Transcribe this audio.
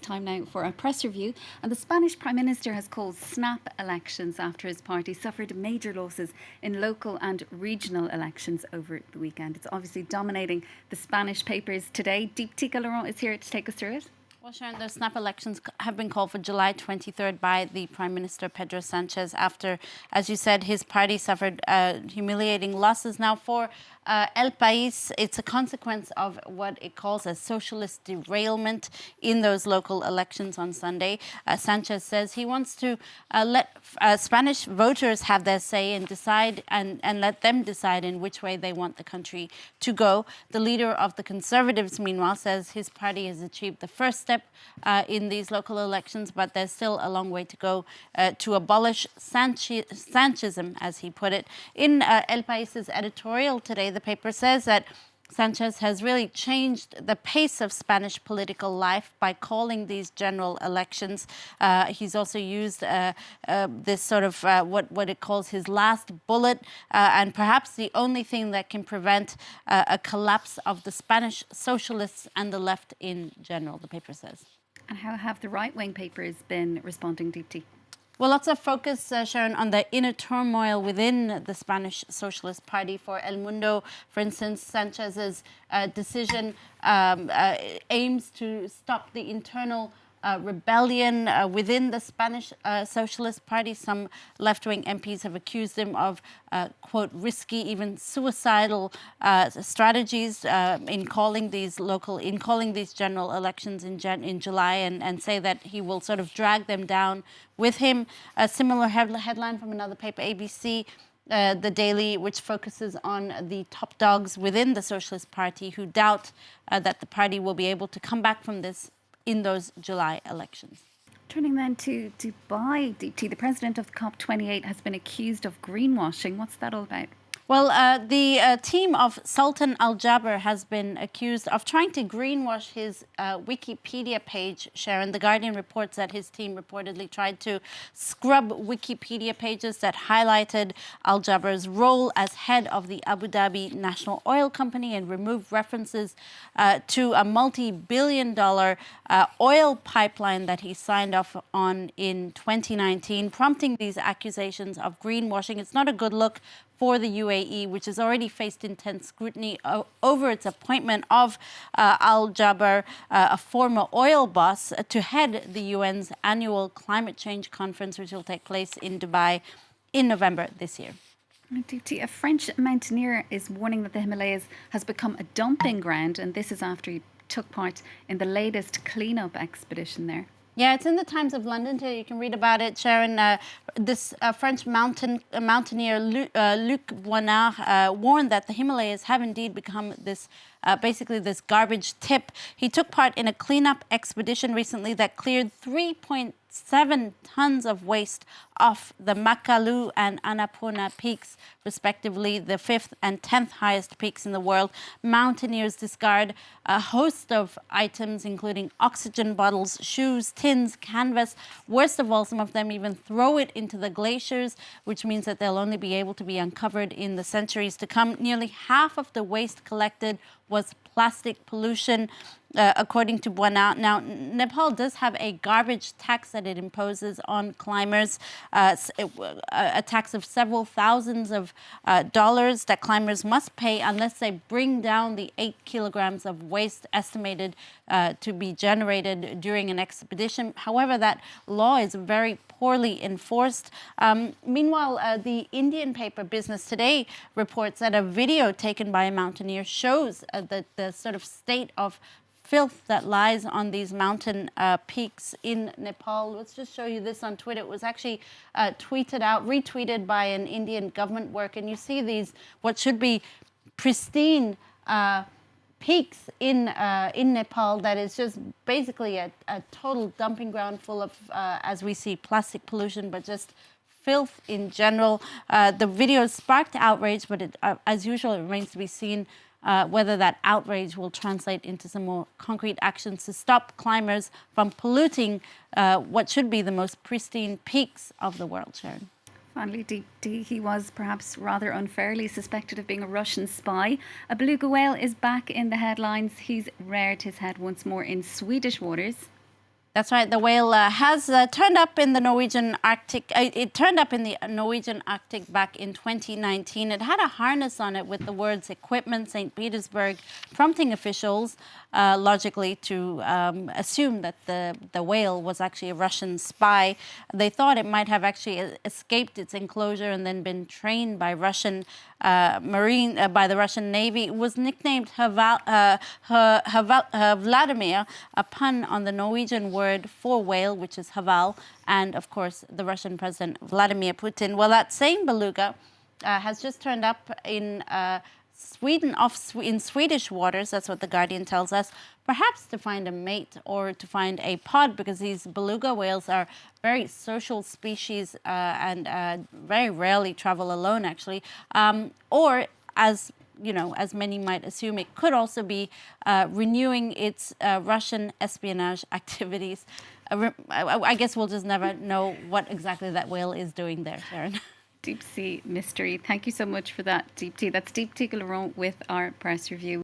time now for a press review. And the Spanish Prime Minister has called snap elections after his party suffered major losses in local and regional elections over the weekend. It's obviously dominating the Spanish papers today. Deeptika Laurent is here to take us through it. Well, Sharon, the snap elections have been called for July 23rd by the Prime Minister Pedro Sanchez after, as you said, his party suffered humiliating losses. Now, for El País, it's a consequence of what it calls a socialist derailment in those local elections on Sunday. Sanchez says he wants to let Spanish voters have their say and decide and let them decide in which way they want the country to go. The leader of the Conservatives, meanwhile, says his party has achieved the first step in these local elections, but there's still a long way to go to abolish Sanchism, as he put it. In El País's editorial today, the paper says that Sanchez has really changed the pace of Spanish political life by calling these general elections. He's also used this sort of what it calls his last bullet, and perhaps the only thing that can prevent a collapse of the Spanish socialists and the left in general, the paper says. And how have the right-wing papers been responding, Deepti? Well, lots of focus, Sharon, on the inner turmoil within the Spanish Socialist Party. For El Mundo, for instance, Sanchez's decision aims to stop the internal rebellion within the Spanish Socialist Party. Some left-wing MPs have accused him of, quote, risky, even suicidal strategies in calling these general elections in July, and say that he will sort of drag them down with him. A similar headline from another paper, ABC, the Daily, which focuses on the top dogs within the Socialist Party who doubt that the party will be able to come back from this in those July elections. Turning then to Dubai, Deepti, the president of COP28 has been accused of greenwashing. What's that all about? Well, the team of Sultan Al Jaber has been accused of trying to greenwash his Wikipedia page, Sharon. The Guardian reports that his team reportedly tried to scrub Wikipedia pages that highlighted Al Jaber's role as head of the Abu Dhabi National Oil Company and remove references to a multi-billion-dollar oil pipeline that he signed off on in 2019, prompting these accusations of greenwashing. It's not a good look for the UAE, which has already faced intense scrutiny over its appointment of Al Jaber, a former oil boss, to head the UN's annual climate change conference, which will take place in Dubai in November this year. A French mountaineer is warning that the Himalayas has become a dumping ground, and this is after he took part in the latest cleanup expedition there. Yeah, it's in the Times of London today. You can read about it, Sharon. This French mountaineer Luc Boinard warned that the Himalayas have indeed become this basically this garbage tip. He took part in a cleanup expedition recently that cleared 3.7 tons of waste off the Makalu and Annapurna peaks, respectively, the 5th and 10th highest peaks in the world. Mountaineers discard a host of items, including oxygen bottles, shoes, tins, canvas. Worst of all, some of them even throw it into the glaciers, which means that they'll only be able to be uncovered in the centuries to come. Nearly half of the waste collected was plastic pollution, according to Boinard. Now, Nepal does have a garbage tax that it imposes on climbers, a tax of several thousands of dollars that climbers must pay unless they bring down the 8 kilograms of waste estimated to be generated during an expedition. However, that law is very poorly enforced. Meanwhile, the Indian paper Business Today reports that a video taken by a mountaineer shows the sort of state of filth that lies on these mountain peaks in Nepal. Let's just show you this on Twitter. It was actually retweeted by an Indian government worker, and you see these what should be pristine peaks in Nepal that is just basically a total dumping ground full of, as we see, plastic pollution, but just filth in general. The video sparked outrage, but as usual, it remains to be seen whether that outrage will translate into some more concrete actions to stop climbers from polluting what should be the most pristine peaks of the world, Sharon. Finally, he was perhaps rather unfairly suspected of being a Russian spy. A beluga whale is back in the headlines. He's reared his head once more in Swedish waters. That's right. The whale has turned up in the Norwegian Arctic. It turned up in the Norwegian Arctic back in 2019. It had a harness on it with the words "Equipment St. Petersburg," prompting officials logically to assume that the whale was actually a Russian spy. They thought it might have actually escaped its enclosure and then been trained by Russian by the Russian Navy. It was nicknamed Vladimir, a pun on the Norwegian word for whale, which is haval, and of course the Russian President Vladimir Putin. Well, that same beluga has just turned up in Sweden, in Swedish waters. That's what the Guardian tells us. Perhaps to find a mate or to find a pod, because these beluga whales are very social species and very rarely travel alone, actually. Or, as you know, as many might assume, it could also be renewing its Russian espionage activities. I guess we'll just never know what exactly that whale is doing there, Sharon. Deep sea mystery. Thank you so much for that, Deep Tea. That's Deep Tea Laurent with our press review.